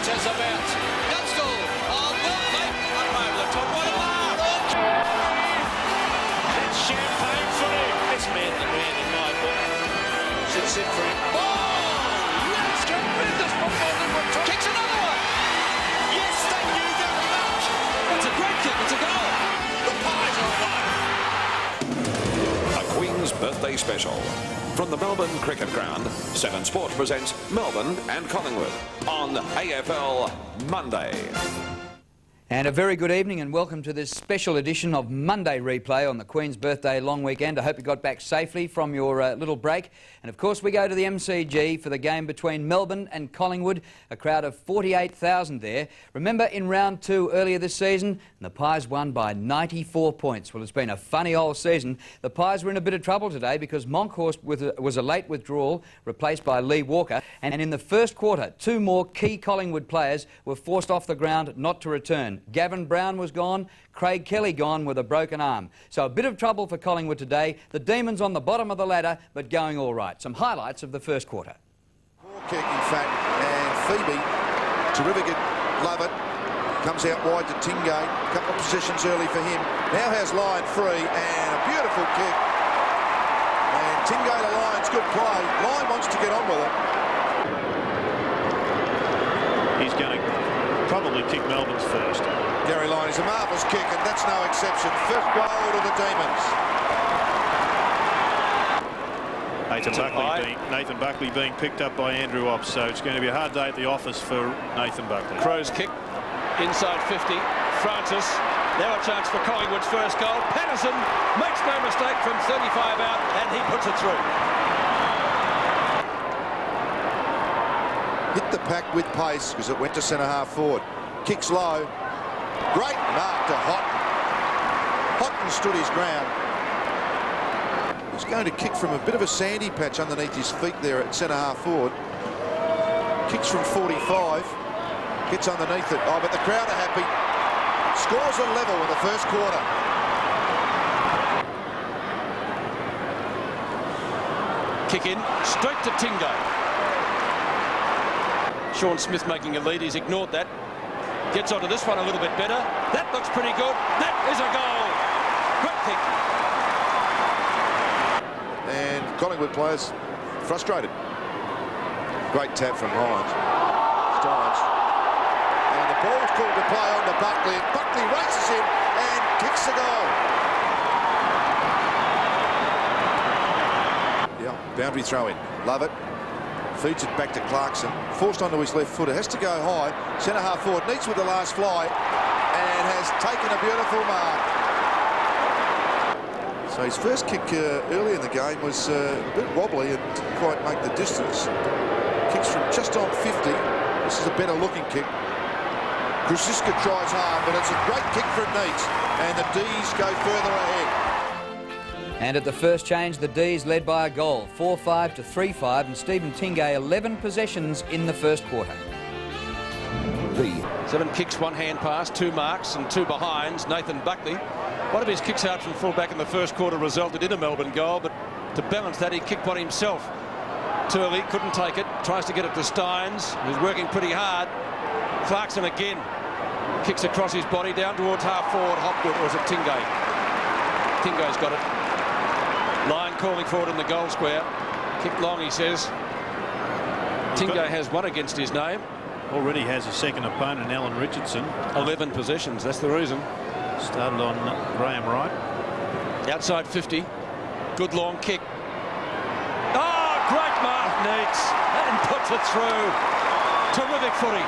metres about. Dunstall. Oh, well played. Up over the top. What a mark. It's champagne for him. It's man in my book. Should sit for him. Oh, yes. Tremendous football. Kicks another one. Yes, thank you very much. It's a great kick. It's a goal. The Pies are away. A Queen's Birthday Special. From the Melbourne Cricket Ground, 7 Sport presents Melbourne and Collingwood on AFL Monday. And a very good evening and welcome to this special edition of Monday Replay on the Queen's Birthday long weekend. I hope you got back safely from your little break. And of course we go to the MCG for the game between Melbourne and Collingwood, a crowd of 48,000 there. Remember in round 2 earlier this season, the Pies won by 94 points. Well, it's been a funny old season. The Pies were in a bit of trouble today because Monkhorst was a late withdrawal, replaced by Lee Walker. And in the first quarter, 2 more key Collingwood players were forced off the ground not to return. Gavin Brown was gone, Craig Kelly gone with a broken arm. So a bit of trouble for Collingwood today. The Demons on the bottom of the ladder, but going all right. Some highlights of the first quarter. Poor kick, in fact, and Phoebe, terrific at Lovett, comes out wide to Tingay. A couple of positions early for him. Now has line free, and a beautiful kick. And Tingay to Lyons, good play. Lyon wants to get on with it. He's going to probably kick Melbourne's first. Gary Lyon is a marvellous kick, and that's no exception. First goal to the Demons. Nathan Buckley being picked up by Andrew Ops, so it's going to be a hard day at the office for Nathan Buckley. Crow's kick. Inside 50. Francis. Now a chance for Collingwood's first goal. Patterson makes no mistake from 35 out, and he puts it through. Hit the pack with pace because it went to centre-half forward. Kicks low. Great mark to Houghton. Houghton stood his ground. He's going to kick from a bit of a sandy patch underneath his feet there at centre-half forward. Kicks from 45. Gets underneath it. Oh, but the crowd are happy. Scores a level in the first quarter. Kick in. Straight to Tingay. Sean Smith making a lead. He's ignored that. Gets onto this one a little bit better. That looks pretty good. That is a goal. Great kick. And Collingwood players frustrated. Great tap from Hines. Stiles. And the ball's called to play on to Buckley. Buckley races in and kicks the goal. Yeah, boundary throw in. Lovett. Feeds it back to Clarkson. Forced onto his left footer. Has to go high. Centre-half forward. Neitz with the last fly. And has taken a beautiful mark. So his first kick early in the game was a bit wobbly and didn't quite make the distance. Kicks from just on 50. This is a better looking kick. Krasiska tries hard, but it's a great kick from Neitz. And the D's go further ahead. And at the first change, the D's led by a goal, 4-5 to 3-5, and Stephen Tingay 11 possessions in the first quarter. 7 kicks, 1 hand pass, 2 marks and 2 behinds. Nathan Buckley. One of his kicks out from full-back in the first quarter resulted in a Melbourne goal, but to balance that, he kicked one himself. Turley couldn't take it, tries to get it to Steins, who's working pretty hard. Clarkson again kicks across his body down towards half-forward Hopgood, or is it Tingay? Tingay's got it. Lyon calling forward in the goal square. Kick long, he says. Tingay has 1 against his name. Already has a second opponent, Alan Richardson. 11 possessions, that's the reason. Started on Graham Wright. Outside 50. Good long kick. Oh, great mark, Neitz. And puts it through. Terrific footy.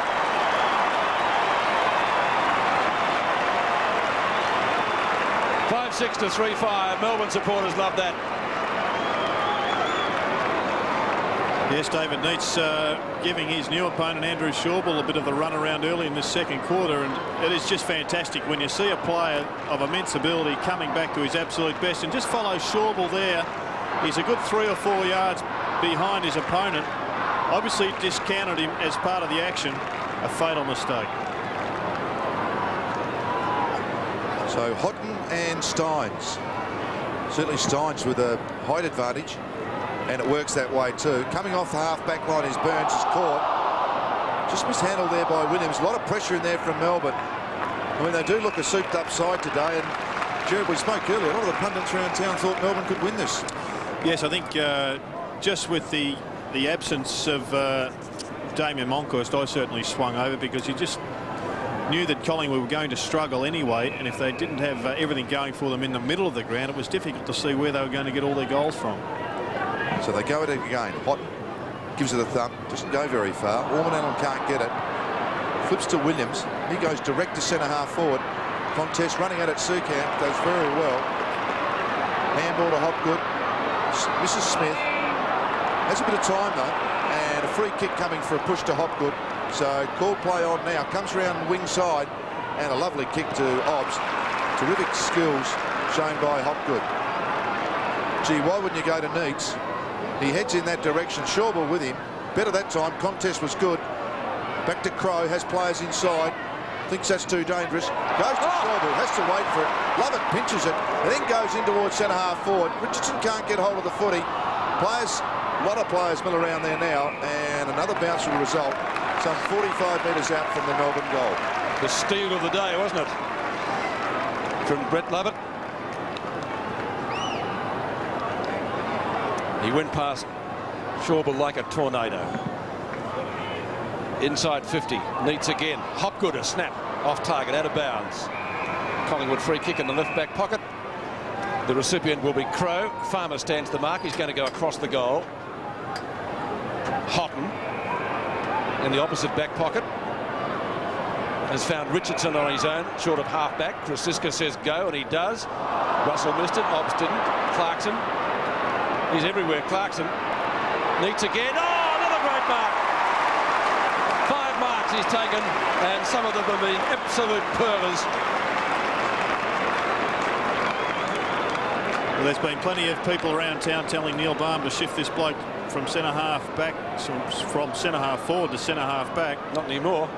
Five, 6 to 3-5. Melbourne supporters love that. Yes, David Neitz giving his new opponent, Andrew Shawbull, a bit of the run around early in this second quarter, and it is just fantastic when you see a player of immense ability coming back to his absolute best, and just follow Shawbull there. He's a good 3 or 4 yards behind his opponent. Obviously discounted him as part of the action. A fatal mistake. So Houghton and Steins. Certainly Steins with a height advantage. And it works that way too. Coming off the half-back line is Burns, is caught. Just mishandled there by Williams. A lot of pressure in there from Melbourne. I mean, they do look a souped-up side today. And Jared, we spoke earlier, a lot of the pundits around town thought Melbourne could win this. Yes, I think just with the absence of Damien Monkhorst, I certainly swung over, because you just knew that Collingwood were going to struggle anyway, and if they didn't have everything going for them in the middle of the ground, it was difficult to see where they were going to get all their goals from. So they go at it again. Hotton gives it a thump, doesn't go very far. Orman Allen can't get it. Flips to Williams. He goes direct to centre half forward. Contest running at it. Sukamp does very well. Handball to Hopgood. Misses Smith. Has a bit of time though, and a free kick coming for a push to Hopgood. So call play on now. Comes around wing side, and a lovely kick to Obbs. Terrific skills shown by Hopgood. Gee, why wouldn't you go to Neitz? He heads in that direction. Schauble with him. Better that time. Contest was good. Back to Crowe. Has players inside. Thinks that's too dangerous. Goes to Schauble. Has to wait for it. Lovett pinches it. And then goes in towards centre half forward. Richardson can't get hold of the footy. Players, a lot of players mill around there now. And another bounce will result. Some 45 metres out from the Melbourne goal. The steal of the day, wasn't it? From Brett Lovett. He went past Schauble like a tornado. Inside 50. Neitz again. Hopgood, a snap. Off target, out of bounds. Collingwood free kick in the left back pocket. The recipient will be Crowe. Farmer stands the mark. He's going to go across the goal. Hotton in the opposite back pocket has found Richardson on his own, short of half back. Krasiska says go, and he does. Russell missed it. Obbs didn't. Clarkson. He's everywhere, Clarkson. Neitz again. Oh, another great mark. 5 marks he's taken, and some of them have been absolute pearlers. Well, there's been plenty of people around town telling Neil Balme to shift this bloke from centre half back, from centre half forward to centre half back. Not anymore.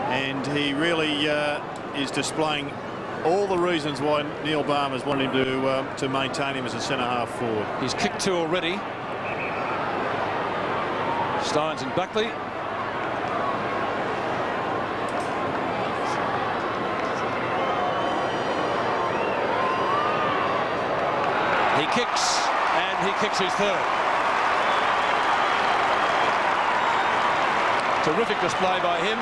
And he really is displaying all the reasons why Neil Balme has wanted him to maintain him as a centre half forward. He's kicked 2 already. Steins and Buckley. He kicks, and he kicks his 3rd. Terrific display by him.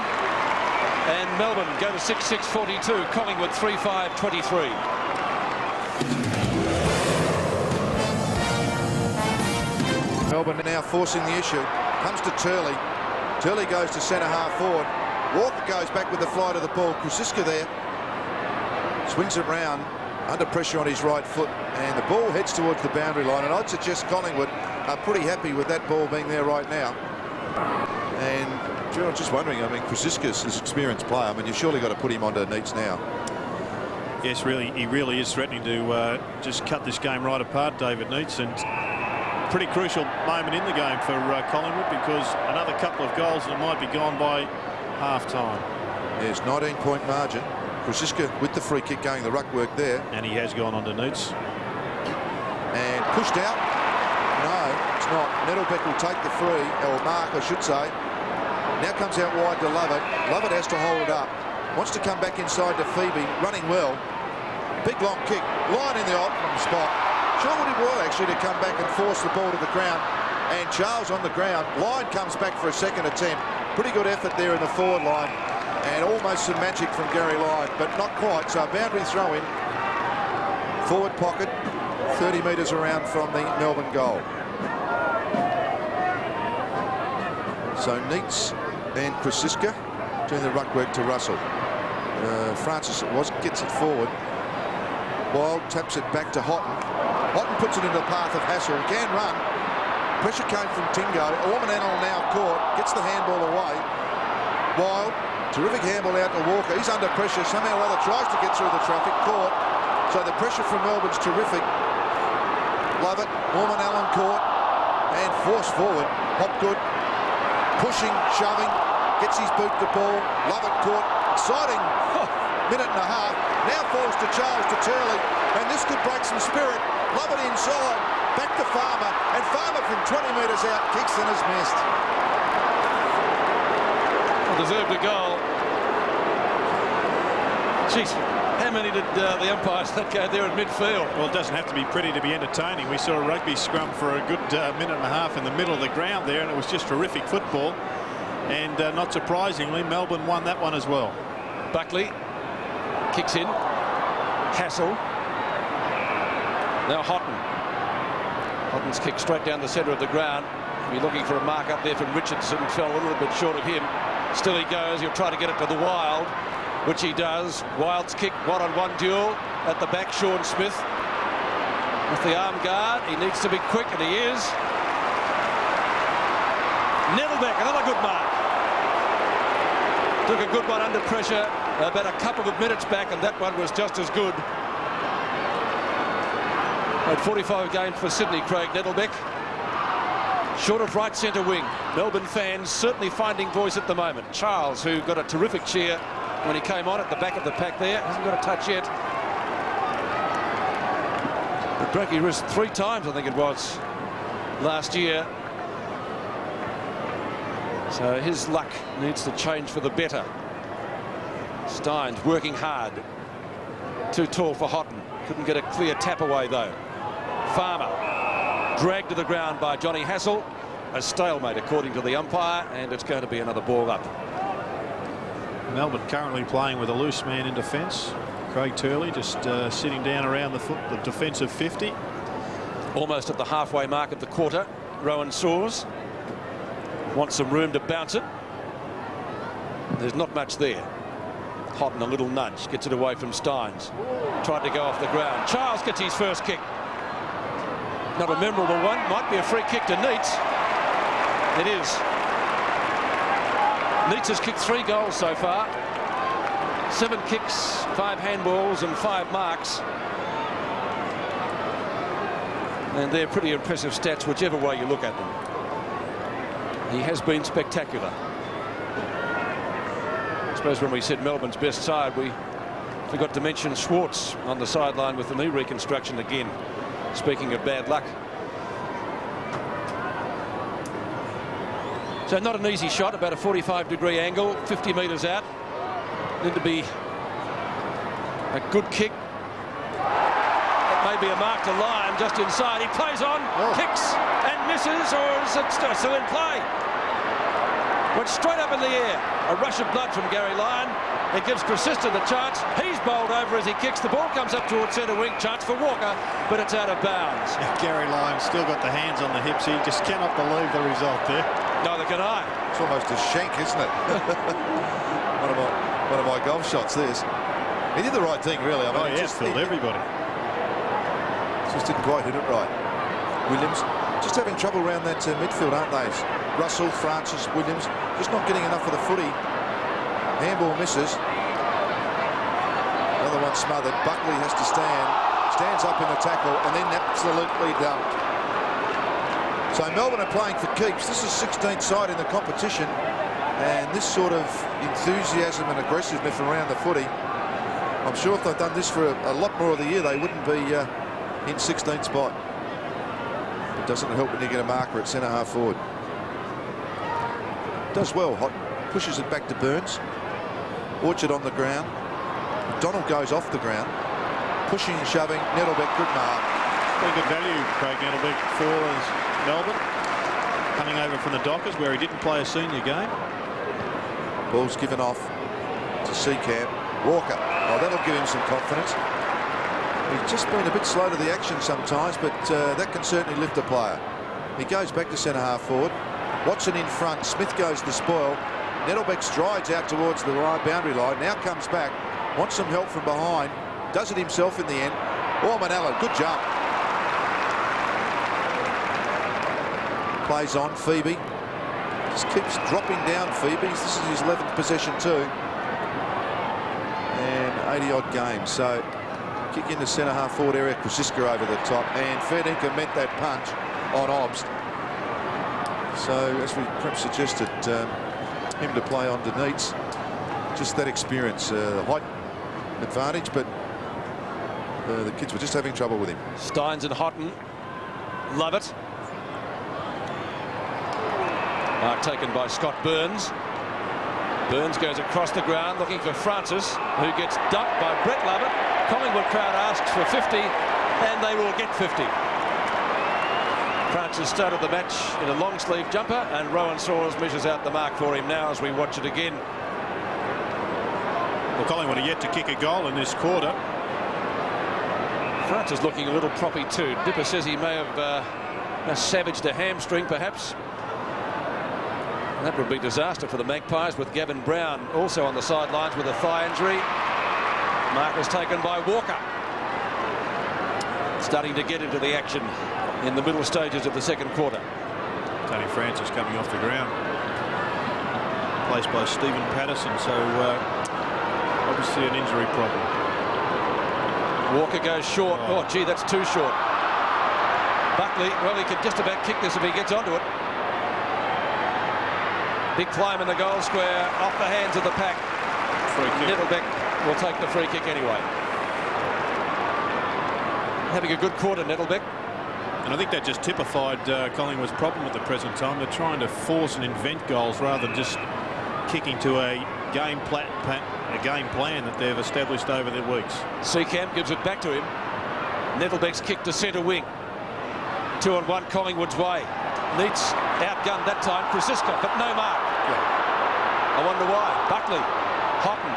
And Melbourne go to 6-6-42. Collingwood 3-5-23. Melbourne now forcing the issue. Comes to Turley. Turley goes to centre half forward. Walker goes back with the flight of the ball. Krasiska there. Swings it round. Under pressure on his right foot. And the ball heads towards the boundary line. And I'd suggest Collingwood are pretty happy with that ball being there right now. And I'm just wondering, I mean, Krasiska's an experienced player. I mean, you've surely got to put him onto Neitz now. Yes, really, he really is threatening to just cut this game right apart, David Neitz. And pretty crucial moment in the game for Collingwood, because another couple of goals and it might be gone by half-time. Yes, 19-point margin. Krasiska with the free kick going the ruck work there. And he has gone on to Neitz. And pushed out. No, it's not. Nettlebeck will take the free, or mark, I should say. Now comes out wide to Lovett. Lovett has to hold it up. Wants to come back inside to Phoebe. Running well. Big long kick. Line in the optimum spot. Sure would he well actually to come back and force the ball to the ground. And Charles on the ground. Line comes back for a second attempt. Pretty good effort there in the forward line. And almost some magic from Gary Lyon, but not quite. So a boundary throw in. Forward pocket. 30 metres around from the Melbourne goal. So Neitz and Krasiska doing the ruck work to Russell. Francis it was, gets it forward. Wild taps it back to Hotton. Hotton puts it into the path of Hassel. Can run. Pressure came from Tingo. Orman now caught. Gets the handball away. Wild. Terrific handball out to Walker. He's under pressure. Somehow or other tries to get through the traffic. Caught. So the pressure from Melbourne's terrific. Lovett. Orman Allen caught. And forced forward. Hopgood. Pushing, shoving, gets his boot to ball. Lovett caught, exciting minute and a half. Now falls to Charles to Turley, and this could break some spirit. Lovett inside, back to Farmer, and Farmer from 20 metres out kicks and has missed. Well, deserved a goal. Jeez, how many did the umpires let go there in midfield? Well, it doesn't have to be pretty to be entertaining. We saw a rugby scrum for a good minute and a half in the middle of the ground there, and it was just terrific football. And not surprisingly, Melbourne won that one as well. Buckley kicks in. Hassel. Now Houghton. Houghton's kicked straight down the centre of the ground. He'll be looking for a mark up there from Richardson. Fell a little bit short of him. Still he goes. He'll try to get it to the Wild, which he does. Wild's kick, one-on-one duel at the back. Sean Smith with the arm guard. He needs to be quick, and he is. Nettlebeck, another good mark. Took a good one under pressure about a couple of minutes back, and that one was just as good. At 45 games for Sydney, Craig Nettlebeck. Short of right centre wing. Melbourne fans certainly finding voice at the moment. Charles, who got a terrific cheer when he came on at the back of the pack there, hasn't got a touch yet. But broke his wrist 3 times, I think it was, last year. So his luck needs to change for the better. Steins working hard. Too tall for Houghton. Couldn't get a clear tap away though. Farmer dragged to the ground by Johnny Hassel. A stalemate according to the umpire, and it's going to be another ball up. Melbourne currently playing with a loose man in defence. Craig Turley just sitting down around the defensive 50. Almost at the halfway mark of the quarter. Rowan Soares wants some room to bounce it. There's not much there. Houghton a little nudge, gets it away from Steins. Tried to go off the ground. Charles gets his first kick. Not a memorable one. Might be a free kick to Neitz. It is. Neitz has kicked 3 goals so far. 7 kicks, 5 handballs and 5 marks. And they're pretty impressive stats whichever way you look at them. He has been spectacular. I suppose when we said Melbourne's best side, we forgot to mention Schwartz on the sideline with the knee reconstruction again. Speaking of bad luck. So not an easy shot, about a 45-degree angle, 50 metres out. Need to be a good kick. That may be a mark to Lyon just inside. He plays on, kicks and misses, or is it still in play? Went straight up in the air. A rush of blood from Gary Lyon. It gives Persistent a chance. He's bowled over as he kicks. The ball comes up towards centre wing. Chance for Walker, but it's out of bounds. Gary Lyon still got the hands on the hips. He just cannot believe the result there. Neither can I. It's almost a shank, isn't it? one of my golf shots. This. He did the right thing, really. I mean, he just filled everybody. Just didn't quite hit it right. Williams just having trouble around that midfield, aren't they? Russell, Francis, Williams just not getting enough of the footy. Handball misses. Another one smothered. Buckley has to stands up in the tackle, and then absolutely dumped. So Melbourne are playing for keeps. This is 16th side in the competition, and this sort of enthusiasm and aggressiveness around the footy, I'm sure if they've done this for a lot more of the year, they wouldn't be in 16th spot. It doesn't help when you get a marker at centre half forward. Does well. Houghton pushes it back to Burns. Orchard on the ground. McDonald goes off the ground. Pushing and shoving. Nettlebeck, good mark. Very good value, Craig Nettlebeck, for Melbourne. Coming over from the Dockers, where he didn't play a senior game. Ball's given off to Seacamp. Walker. Oh, that'll give him some confidence. He's just been a bit slow to the action sometimes, but that can certainly lift a player. He goes back to centre half forward. Watson in front. Smith goes to spoil. Nettlebeck strides out towards the boundary line. Now comes back. Wants some help from behind. Does it himself in the end. Oh, Manella, good jump. Plays on. Phoebe. Just keeps dropping down Phoebe. This is his 11th possession too. And 80-odd games. So kick in the centre half forward area. Kosiska over the top. And Ferdinker met that punch on Obst. So, as we perhaps suggested, him to play on to Neitz. Just that experience, height advantage, but the kids were just having trouble with him. Steins and Houghton. Lovett. Mark taken by Scott Burns. Burns goes across the ground looking for Francis, who gets dumped by Brett Lovett. Collingwood crowd asks for 50, and they will get 50. Francis started the match in a long sleeve jumper, and Rowan Saws measures out the mark for him now as we watch it again. Well, Collingwood are yet to kick a goal in this quarter. Francis looking a little proppy too. Dipper says he may have savaged a hamstring perhaps. That would be disaster for the Magpies, with Gavin Brown also on the sidelines with a thigh injury. Mark was taken by Walker. Starting to get into the action in the middle stages of the second quarter. Tony Francis coming off the ground, placed by Stephen Patterson, so obviously an injury problem. Walker goes short. Oh, gee, that's too short. Buckley, well, he could just about kick this if he gets onto it. Big climb in the goal square, off the hands of the pack. Nettlebeck will take the free kick anyway. Having a good quarter, Nettlebeck. And I think that just typified Collingwood's problem at the present time. They're trying to force and invent goals rather than just kicking to a game plan that they've established over their weeks. Seacamp gives it back to him. Nettlebeck's kick to centre wing. 2-on-1 Collingwood's way. Neitz outgunned that time. Krasiska, but no mark. I wonder why. Buckley, Houghton.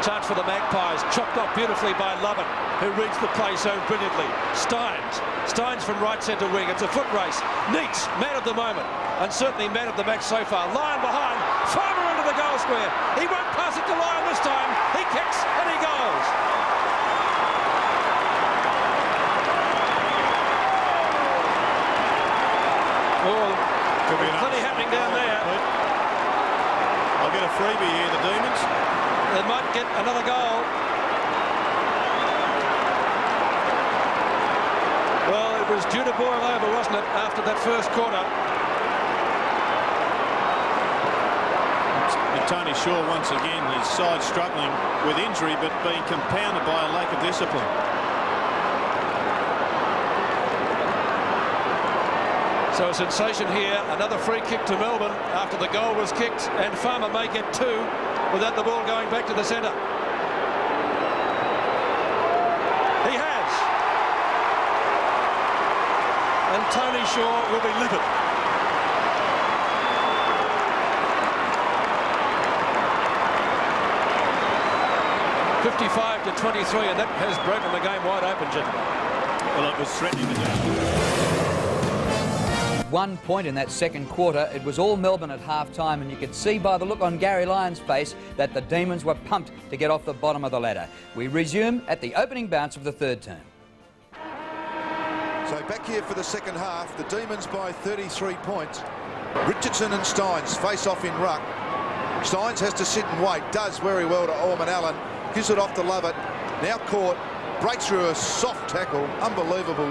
Chance for the Magpies. Chopped off beautifully by Lovett, who reads the play so brilliantly. Steins from right centre wing. It's a foot race. Neitz, man of the moment, and certainly man of the match so far. Lyon behind. Farmer into the goal square. He won't pass it to Lyon this time. He kicks and he goes. Oh, plenty happening down there. I'll get a freebie here, the Demons. They might get another goal. Well, it was due to boil over, wasn't it, after that first quarter? And Tony Shaw, once again, his side struggling with injury, but being compounded by a lack of discipline. So a sensation here, another free kick to Melbourne after the goal was kicked, and Farmer may get two without the ball going back to the centre. He has. And Tony Shaw will be livid. (55-23), and that has broken the game wide open, gentlemen. Well, it was threatening to do. 1 point in that second quarter. It was all Melbourne at half-time, and you could see by the look on Gary Lyon's face that the Demons were pumped to get off the bottom of the ladder. We resume at the opening bounce of the third term. So back here for the second half, the Demons by 33 points. Richardson and Steins face off in ruck. Steins has to sit and wait, does very well to Orman Allen, gives it off to Lovett, now caught, breaks through a soft tackle, unbelievable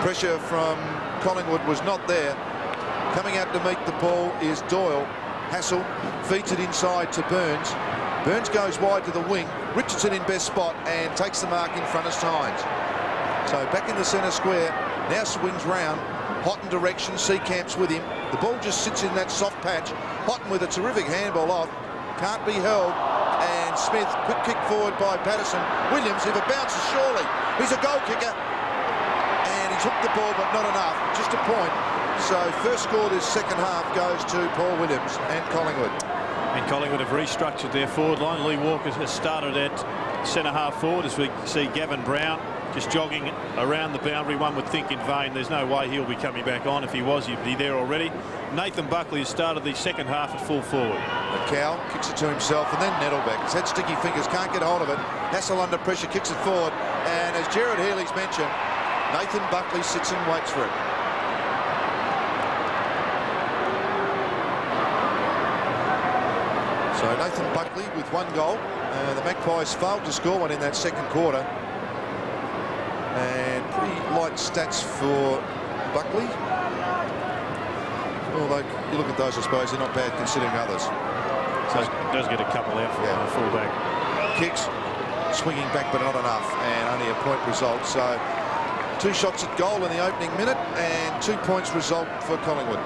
pressure from Collingwood was not there. Coming out to meet the ball is Doyle. Hassel feeds it inside to Burns. Burns goes wide to the wing. Richardson in best spot and takes the mark in front of Steins. So back in the centre square, now swings round. Houghton direction, Seacamp's with him. The ball just sits in that soft patch. Houghton with a terrific handball off. Can't be held. And Smith, quick kick forward by Patterson. Williams, if it bounces, surely. He's a goal kicker. Took the ball, but not enough. Just a point. So first score this second half goes to Paul Williams and Collingwood. And Collingwood have restructured their forward line. Lee Walker has started at centre half forward, as we see Gavin Brown just jogging around the boundary. One would think in vain. There's no way he'll be coming back on. If he was, he'd be there already. Nathan Buckley has started the second half at full forward. McCow kicks it to himself, and then Nettlebeck. He's had sticky fingers, can't get hold of it. Hassel under pressure, kicks it forward. And as Gerard Healy's mentioned, Nathan Buckley sits and waits for it. So Nathan Buckley with one goal. The Magpies failed to score one in that second quarter. And pretty light stats for Buckley. Although you look at those, I suppose they're not bad considering others. So does get a couple out for a fullback. Kicks, swinging back, but not enough, and only a point result. So 2 shots at goal in the opening minute and 2 points result for Collingwood.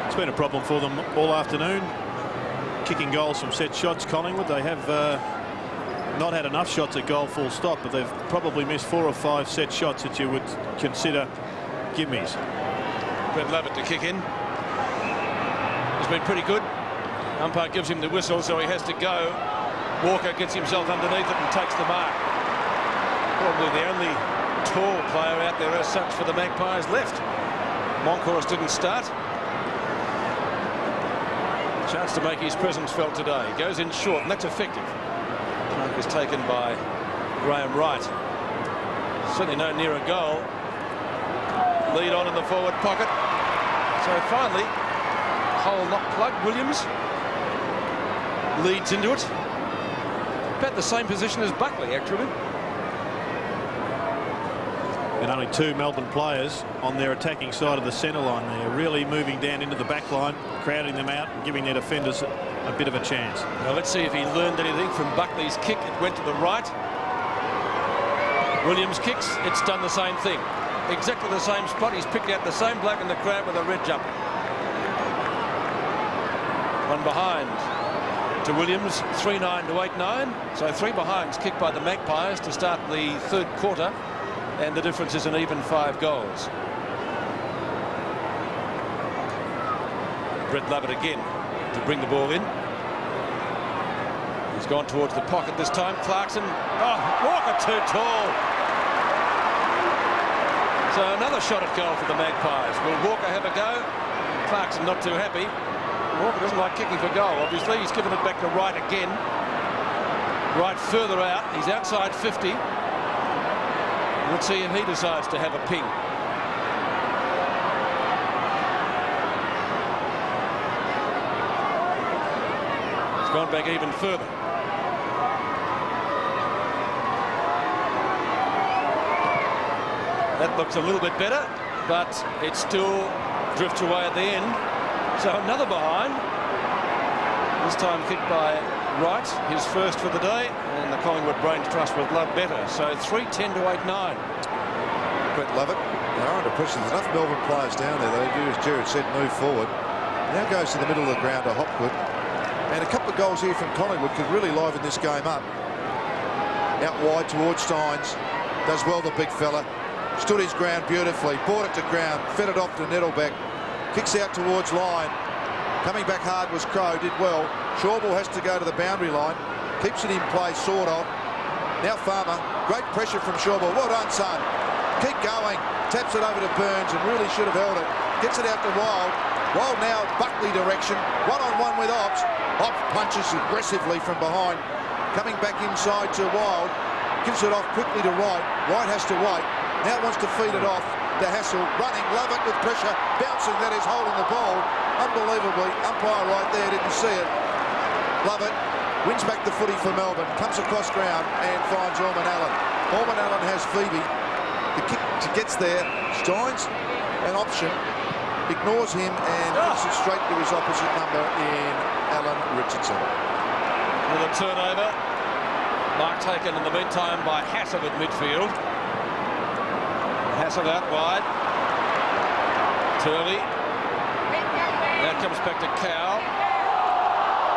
It's been a problem for them all afternoon. kicking goals from set shots, Collingwood. They have not had enough shots at goal full stop, but they've probably missed 4 or 5 set shots that you would consider gimmies. Brett Lovett to kick in. He's been pretty good. Umpire gives him the whistle, so he has to go. Walker gets himself underneath it and takes the mark. Probably the only tall player out there as such for the Magpies left. Moncourse didn't start. Chance to make his presence felt today. He goes in short, and that's effective. Mark is taken by Graham Wright. Certainly no nearer goal. Lead on in the forward pocket. So finally, hole not plugged. Williams leads into it. About the same position as Buckley, actually. And only 2 Melbourne players on their attacking side of the centre line there, really moving down into the back line, crowding them out and giving their defenders a bit of a chance. Now let's see if he learned anything from Buckley's kick. It went to the right. Williams kicks. It's done the same thing. Exactly the same spot. He's picked out the same bloke in the crowd with a red jumper. One behind to Williams, 3-9 to 8-9. So 3 behinds kicked by the Magpies to start the 3rd quarter. And the difference is an even 5 goals. Brett Lovett again to bring the ball in. He's gone towards the pocket this time. Clarkson. Oh, Walker too tall. So another shot at goal for the Magpies. Will Walker have a go? Clarkson not too happy. Walker doesn't like kicking for goal, obviously. He's given it back to Wright again. Wright further out. He's outside 50. Let's see if he decides to have a ping. He's gone back even further. That looks a little bit better, but it still drifts away at the end. So another behind. This time kicked by Wright, his first for the day, and the Collingwood Brains Trust with love better. So 3-10 to 8-9. Brett Lovett, they're under pressure. There's enough Melbourne players down there. They do, as Jared said, move forward. Now goes to the middle of the ground to Hopgood. And a couple of goals here from Collingwood could really liven this game up. Out wide towards Steins. Does well, the big fella. Stood his ground beautifully. Brought it to ground. Fed it off to Nettlebeck. Kicks out towards line. Coming back hard was Crow. Did well. Shawball has to go to the boundary line. Keeps it in play, sort of. Now Farmer. Great pressure from Shawball. Well done, son. Keep going. Taps it over to Burns and really should have held it. Gets it out to Wild. Wild now Buckley direction. One-on-one with Ops. Ops punches aggressively from behind. Coming back inside to Wild. Gives it off quickly to Wright. Wright has to wait. Now wants to feed it off to Hassel. Running Lovett with pressure. Bouncing, that is holding the ball. Unbelievably. Umpire right there didn't see it. Lovett wins back the footy for Melbourne. Comes across ground and finds Orman Allen. Orman Allen has Phoebe. The kick gets there. Steins an option. Ignores him and puts it straight to his opposite number in Alan Richardson. With a turnover. Mark taken in the meantime by Hassel at midfield. Hassel out wide. Turley. Now comes back to Cow.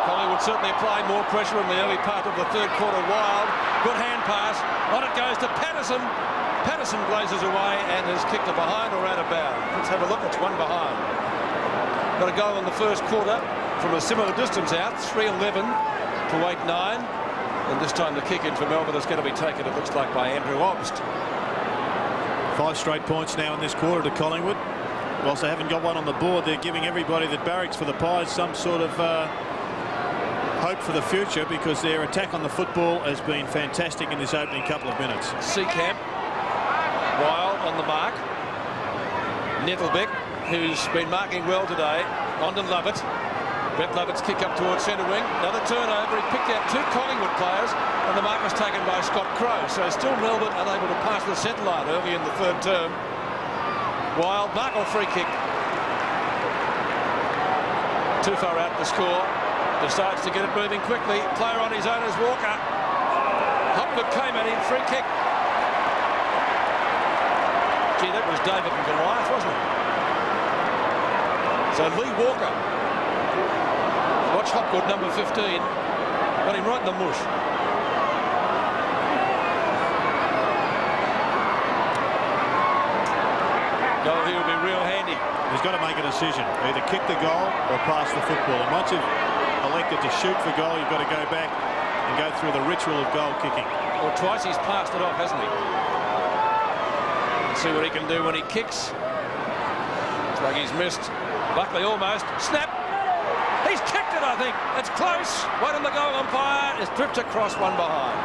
Collingwood certainly applying more pressure in the early part of the 3rd quarter. Wild. Good hand pass. On it goes to Patterson. Patterson blazes away and is kicked to behind or out of bounds. Let's have a look. It's one behind. Got a goal in the 1st quarter from a similar distance out. 3-11 to 8-9. And this time the kick in for Melbourne is going to be taken, it looks like, by Andrew Obst. 5 straight points now in this quarter to Collingwood. Whilst they haven't got one on the board, they're giving everybody that barracks for the Pies some sort of hope for the future, because their attack on the football has been fantastic in this opening couple of minutes. Seacamp. Wild on the mark. Nettlebeck, who's been marking well today. On to Lovett. Brett Lovett's kick up towards centre wing. Another turnover. He picked out 2 Collingwood players, and the mark was taken by Scott Crow. So still Melbourne unable to pass the centre line early in the 3rd term. Wild, mark or free kick. Too far out to score. Decides to get it moving quickly. Player on his own is Walker. Hopgood came at him. Free kick. Gee, that was David and Goliath, wasn't it? So Lee Walker. Watch Hopgood, number 15. Got him right in the mush. Goal here will be real handy. He's got to make a decision. Either kick the goal or pass the football. And once you've elected to shoot for goal, you've got to go back and go through the ritual of goal kicking. Well, twice he's passed it off, hasn't he? Let's see what he can do when he kicks. Looks like he's missed. Buckley almost. Snap! He's kicked it, I think. It's close. Wait on the goal umpire. It's dripped across, one behind.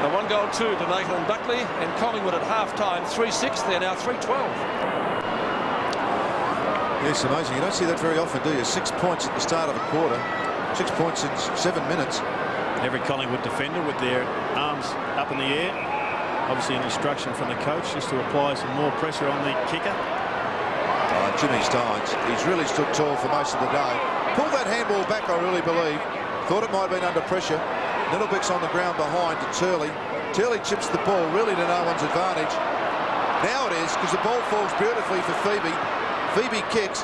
So 1-2 to Nathan Buckley, and Collingwood at half-time 3-6. They're now 3-12. Yes, amazing. You don't see that very often, do you? 6 points at the start of a quarter. 6 points in 7 minutes. Every Collingwood defender with their arms up in the air. Obviously an instruction from the coach just to apply some more pressure on the kicker. Jimmy Steins, he's really stood tall for most of the day. Pulled that handball back, I really believe. Thought it might have been under pressure. Nittlebeck's on the ground behind to Turley. Turley chips the ball really to no one's advantage. Now it is, because the ball falls beautifully for Phoebe. Phoebe kicks.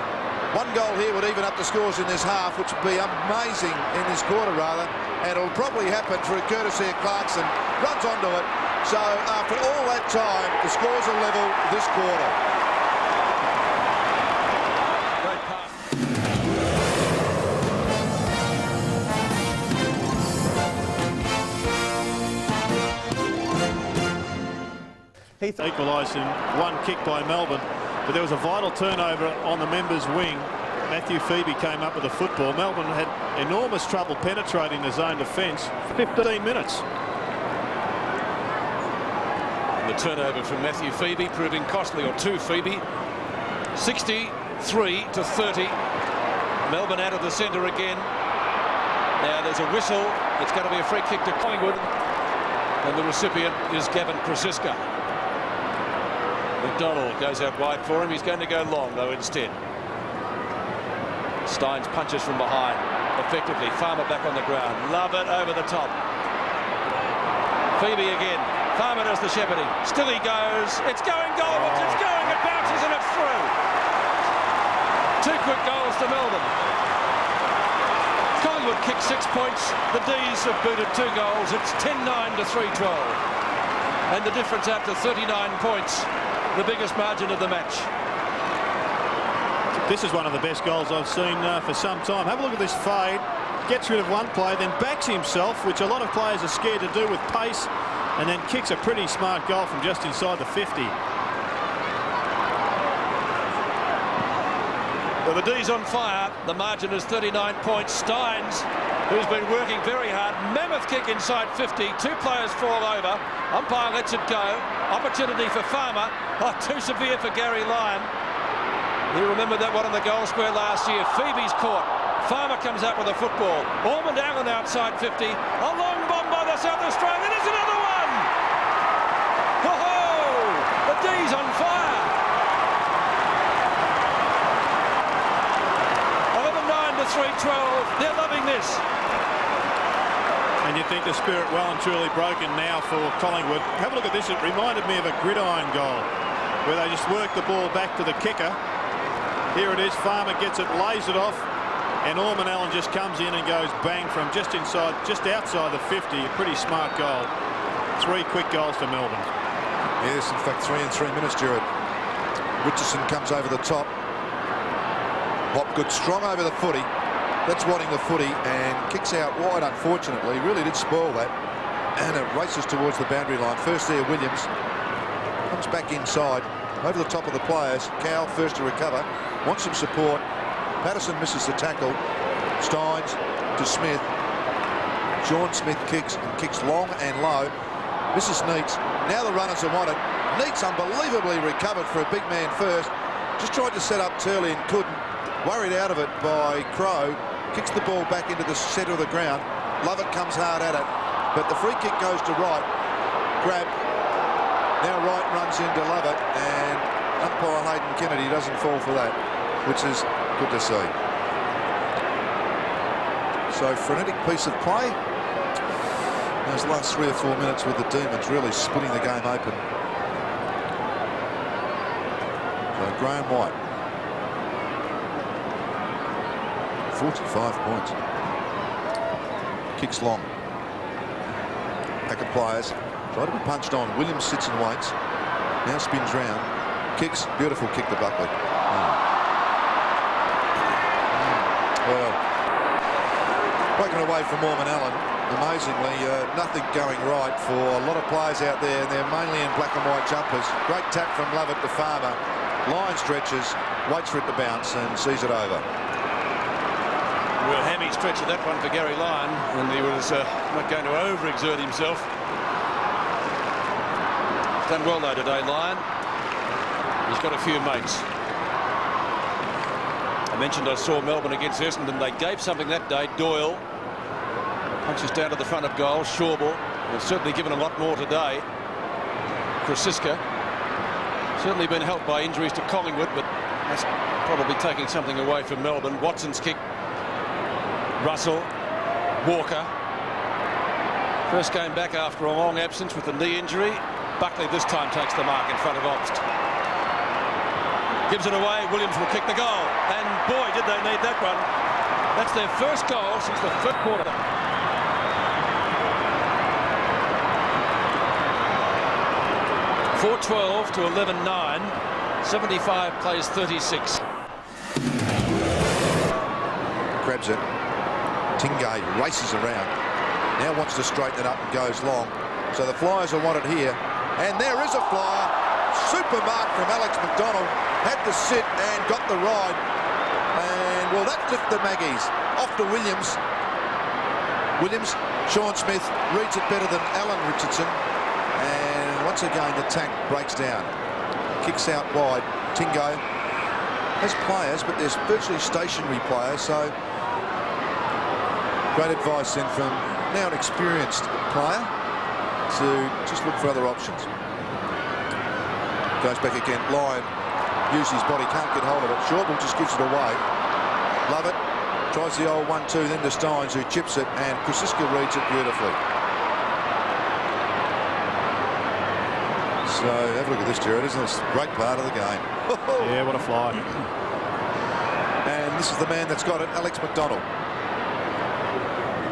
1 goal here would even up the scores in this half, which would be amazing in this quarter, rather. And it'll probably happen through courtesy of Clarkson. Runs onto it. So after all that time, the scores are level this quarter. Great pass. Heath equalised in 1 kick by Melbourne, but there was a vital turnover on the members' wing. Matthew Phoebe came up with a football. Melbourne had enormous trouble penetrating the zone defence for 15 minutes. And the turnover from Matthew Phoebe proving costly, or to Phoebe. 63-30. Melbourne out of the centre again. Now there's a whistle. It's going to be a free kick to Collingwood, and the recipient is Gavin Krasiska. McDonald goes out wide for him. He's going to go long, though, instead. Steins punches from behind effectively. Farmer back on the ground. Lovett over the top. Phoebe again. Farmer does the shepherding. Still he goes. It's going goalwards. It's going. It bounces and it's through. 2 quick goals to Melbourne. Collingwood kicked 6 points. The D's have booted 2 goals. It's 10-9 to 3-12. And the difference out to 39 points. The biggest margin of the match. This is one of the best goals I've seen for some time. Have a look at this fade. Gets rid of one player, then backs himself, which a lot of players are scared to do, with pace, and then kicks a pretty smart goal from just inside the 50. Well, the D's on fire. The margin is 39 points. Steins, who's been working very hard. Mammoth kick inside 50. 2 players fall over. Umpire lets it go. Opportunity for Farmer. Oh, too severe for Gary Lyon. You remember that one on the goal square last year. Phoebe's caught. Farmer comes out with a football. Ormond Allen outside 50. A long bomb by the South Australian. There's another one! Ho-ho! The D's on fire! 11-9 to 3-12. They're loving this. And you think the spirit well and truly broken now for Collingwood. Have a look at this. It reminded me of a gridiron goal where they just work the ball back to the kicker. Here it is. Farmer gets it, lays it off, and Ormond Allen just comes in and goes bang from just outside the 50. A pretty smart goal. 3 quick goals to Melbourne. Yes, in fact, 3 in 3 minutes, Jared. Richardson comes over the top. Hopgood strong over the footy. That's wanting the footy and kicks out wide, unfortunately. Really did spoil that. And it races towards the boundary line. First there, Williams. Comes back inside. Over the top of the players. Cowell first to recover. Wants some support. Patterson misses the tackle. Steins to Smith. Sean Smith kicks and kicks long and low. Misses Neitz. Now the runners are wanted. Neitz unbelievably recovered for a big man first. Just tried to set up Turley and couldn't. Worried out of it by Crow. Kicks the ball back into the centre of the ground. Lovett comes hard at it. But the free kick goes to Wright. Grab. Now Wright runs into Lovett, and umpire Hayden Kennedy doesn't fall for that, which is good to see. So frenetic piece of play. Those last 3 or 4 minutes with the Demons really splitting the game open. So Graham White. 45 points. Kicks long. Pack of players. Try to be punched on. Williams sits and waits. Now spins round. Kicks. Beautiful kick to Buckley. Well, broken away from Mormon Allen. Amazingly, nothing going right for a lot of players out there, and they're mainly in black and white jumpers. Great tap from Lovett to Farmer. Line stretches, waits for it to bounce, and sees it over. Real hammy stretch of that one for Gary Lyon, and he was not going to overexert himself. Done well though today, Lyon. He's got a few mates. I mentioned I saw Melbourne against Essendon. They gave something that day. Doyle punches down to the front of goal. Schauble has certainly given a lot more today. Krasiska certainly been helped by injuries to Collingwood, but that's probably taking something away from Melbourne. Watson's kick. Russell. Walker. First game back after a long absence with the knee injury. Buckley this time takes the mark in front of Obst. Gives it away. Williams will kick the goal. And boy, did they need that one. That's their first goal since the third quarter. 4-12 to 11-9. 75 plays 36. Grabs it. Tingay races around. Now wants to straighten it up and goes long. So the flyers are wanted here. And there is a flyer. Super mark from Alex McDonald. Had to sit and got the ride. And, well, that lifted the Maggies. Off to Williams. Williams, Sean Smith reads it better than Alan Richardson. And once again, the tank breaks down. Kicks out wide. Tingo has players, but there's virtually stationary players. So, great advice then from now an experienced player to just look for other options. Goes back again. Lyon uses his body, can't get hold of it. Schauble just gives it away. Lovett tries the old 1-2, then to Steins, who chips it, and Krasiska reads it beautifully. So have a look at this, Jared. Isn't this a great part of the game? Yeah, what a fly. And this is the man that's got it, Alex McDonald.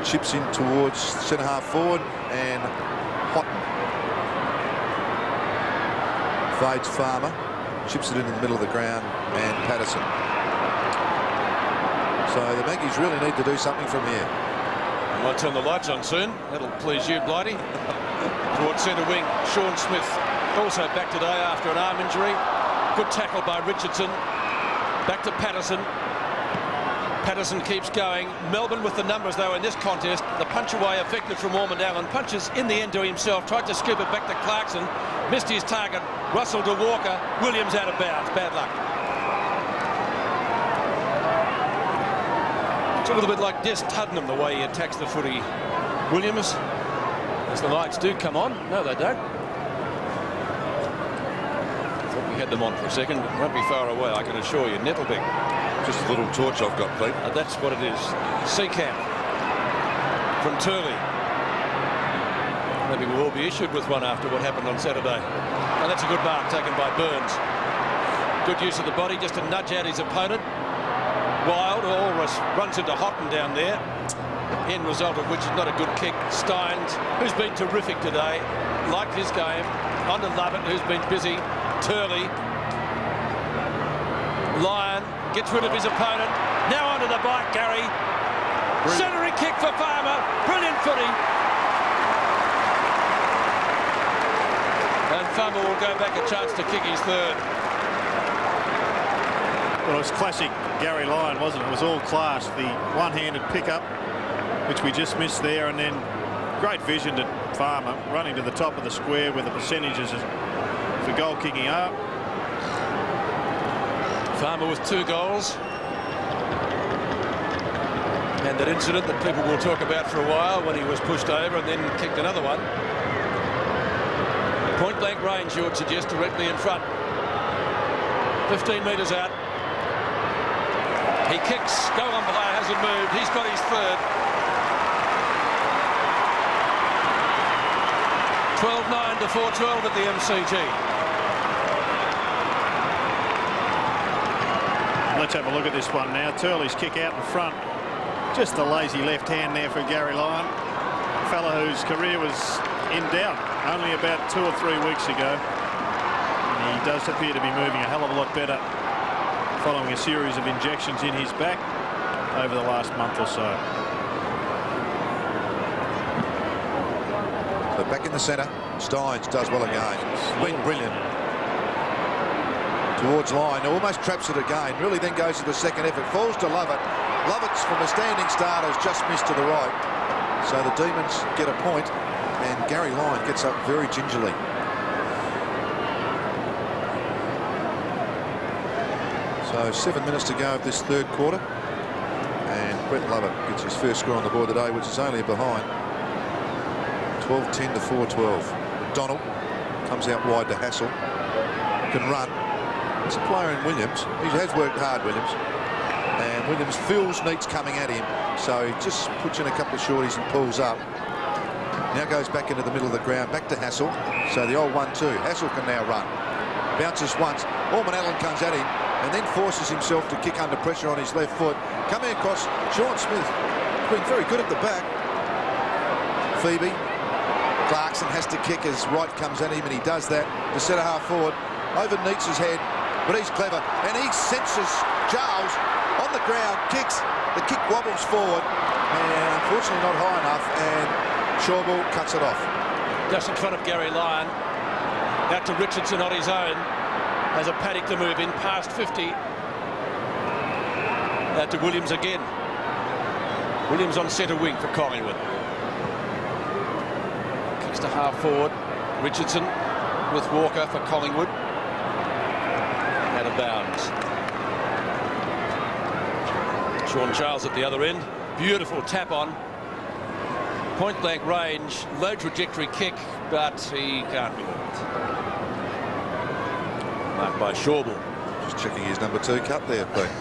Chips in towards centre half forward, and Houghton fades Farmer, chips it in the middle of the ground, and Patterson. So the Maggies really need to do something from here. I might turn the lights on soon. That'll please you, Blighty. Towards centre wing, Sean Smith also back today after an arm injury. Good tackle by Richardson. Back to Patterson. Patterson keeps going. Melbourne with the numbers though in this contest. The punch away effective from Ormond Allen. Punches in the end to himself. Tried to scoop it back to Clarkson. Missed his target. Russell to Walker. Williams out of bounds. Bad luck. It's a little bit like Des Tuddenham the way he attacks the footy. Williams, as the lights do come on. No, they don't. Thought we had them on for a second. Won't be far away, I can assure you. Nettlebig. Just a little torch I've got, Pete. That's what it is. Seacamp from Turley. Maybe we'll all be issued with one after what happened on Saturday. And that's a good mark taken by Burns. Good use of the body just to nudge out his opponent. Wild almost runs into Houghton down there. End result of which is not a good kick. Steins, who's been terrific today, liked his game. On to Lovett, who's been busy. Turley. Lyon gets rid of his opponent. Now onto the bike, Gary. Centering kick for Farmer. Brilliant footy. And Farmer will go back a chance to kick his third. Well, it was classic Gary Lyon, wasn't it? It was all class. The one-handed pickup, which we just missed there, and then great vision to Farmer running to the top of the square with the percentages for goal kicking up. Farmer with 2 goals. And that incident that people will talk about for a while when he was pushed over and then kicked another one. Point blank range, you would suggest, directly in front. 15 metres out. He kicks. Goal umpire hasn't moved. He's got his third. 12-9 to 4-12 at the MCG. Let's have a look at this one now. Turley's kick out in front. Just the lazy left hand there for Gary Lyon. A fella whose career was in doubt only about 2 or 3 weeks ago. And he does appear to be moving a hell of a lot better following a series of injections in his back over the last month or so. So back in the centre, Steins does well again. Been brilliant. Towards line, almost traps it again, really then goes to the second effort, falls to Lovett. Lovett's from a standing start has just missed to the right. So the Demons get a point, and Gary Lyon gets up very gingerly. So 7 minutes to go of this third quarter, and Brett Lovett gets his first score on the board today, which is only behind 12-10 to 4-12. Donald comes out wide to Hassel, can run. It's a player in Williams. He has worked hard, Williams. And Williams feels Neitz coming at him. So he just puts in a couple of shorties and pulls up. Now goes back into the middle of the ground, back to Hassel. So the old 1-2. Hassel can now run. Bounces once. Orman Allen comes at him and then forces himself to kick under pressure on his left foot. Coming across, Sean Smith has been very good at the back. Phoebe. Clarkson has to kick as Wright comes at him, and he does that to centre half forward. Over Neitz's head. But he's clever, and he senses Giles on the ground, kicks, the kick wobbles forward, and unfortunately not high enough, and Shawbull cuts it off. Just in front of Gary Lyon, out to Richardson on his own, has a paddock to move in, past 50. Out to Williams again. Williams on centre wing for Collingwood. Kicks to half forward, Richardson with Walker for Collingwood. Out of bounds. Sean Charles at the other end. Beautiful tap on. Point blank range. Low trajectory kick, but he can't be moved. Marked by Shawbull. Just checking his number 2 cut there, Pete.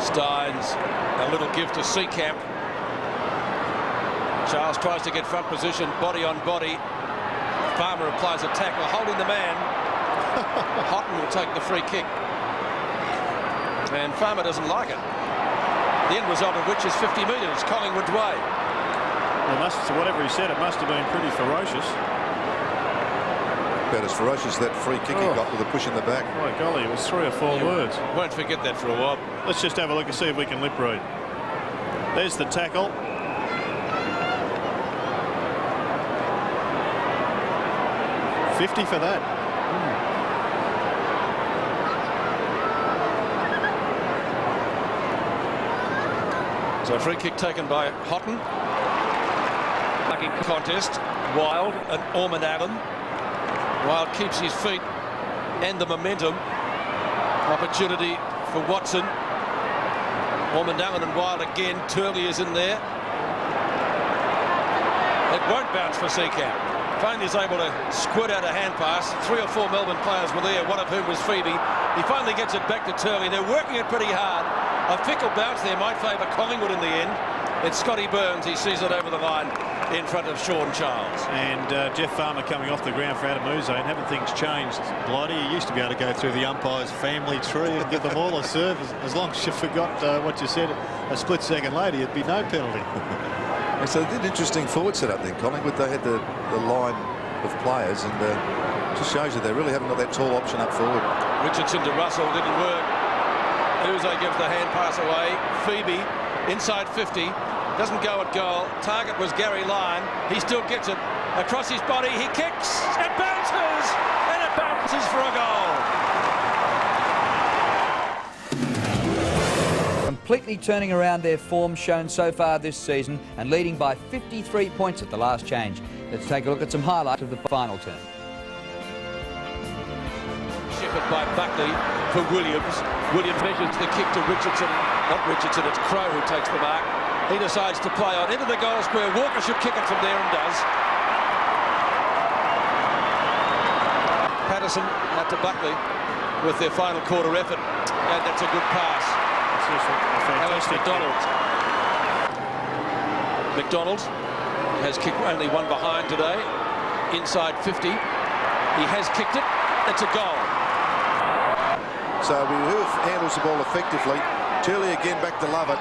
Steins, a little give to Seacamp. Charles tries to get front position, body on body. Farmer applies a tackle, holding the man. Houghton will take the free kick, and Farmer doesn't like it. The end result of which is 50 metres Collingwood's way. Well, whatever he said, it must have been pretty ferocious. About as ferocious that free kick he got with a push in the back. My golly, it was 3 or 4 words. Won't forget that for a while. Let's just have a look and see if we can lip read. There's the tackle. $50 for that. So a free kick taken by Houghton. Lucky contest. Wild and Orman Allen. Wild keeps his feet and the momentum. Opportunity for Watson. Orman Allen and Wild again. Turley is in there. It won't bounce for Seacamp. Finally is able to squirt out a hand pass. 3 or 4 Melbourne players were there, one of whom was Phoebe. He finally gets it back to Turley. They're working it pretty hard. A fickle bounce there might favour Collingwood in the end. It's Scotty Burns. He sees it over the line in front of Sean Charles. And Jeff Farmer coming off the ground for Adamuzo, and haven't things changed? Blighty, you used to be able to go through the umpire's family tree and give them all a serve. As long as you forgot what you said a split second later, it'd be no penalty. So they did interesting forward setup then, Collingwood. They had the line of players, and just shows you they really haven't got that tall option up forward. Richardson to Russell, didn't work. Uzo gives the hand pass away. Phoebe inside 50, doesn't go at goal. Target was Gary Lyon. He still gets it across his body. He kicks, it bounces, and it bounces for a goal. Completely turning around their form shown so far this season and leading by 53 points at the last change. Let's take a look at some highlights of the final term. Shepherd by Buckley for Williams. Williams measures the kick to Richardson. Not Richardson, it's Crow who takes the mark. He decides to play on into the goal square. Walker should kick it from there and does. Patterson out to Buckley with their final quarter effort. And that's a good pass. Alex McDonald. McDonald has kicked only one behind today. Inside 50. He has kicked it. It's a goal. So who handles the ball effectively? Turley again back to Lovett.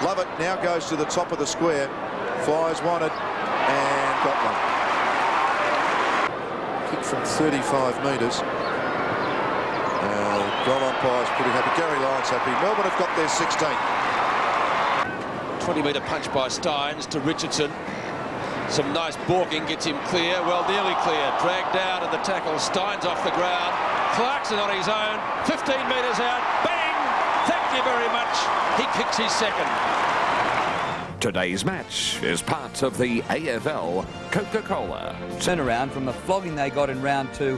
Lovett now goes to the top of the square. Flies wanted and got one. Kick from 35 metres. Goal umpire's pretty happy. Gary Lyons happy. Melbourne have got their 16th. 20-metre punch by Steins to Richardson. Some nice balking, gets him clear. Well, nearly clear. Dragged down at the tackle. Steins off the ground. Clarkson on his own. 15 metres out. Bang! Thank you very much. He kicks his second. Today's match is part of the AFL Coca-Cola. Turnaround from the flogging they got in round 2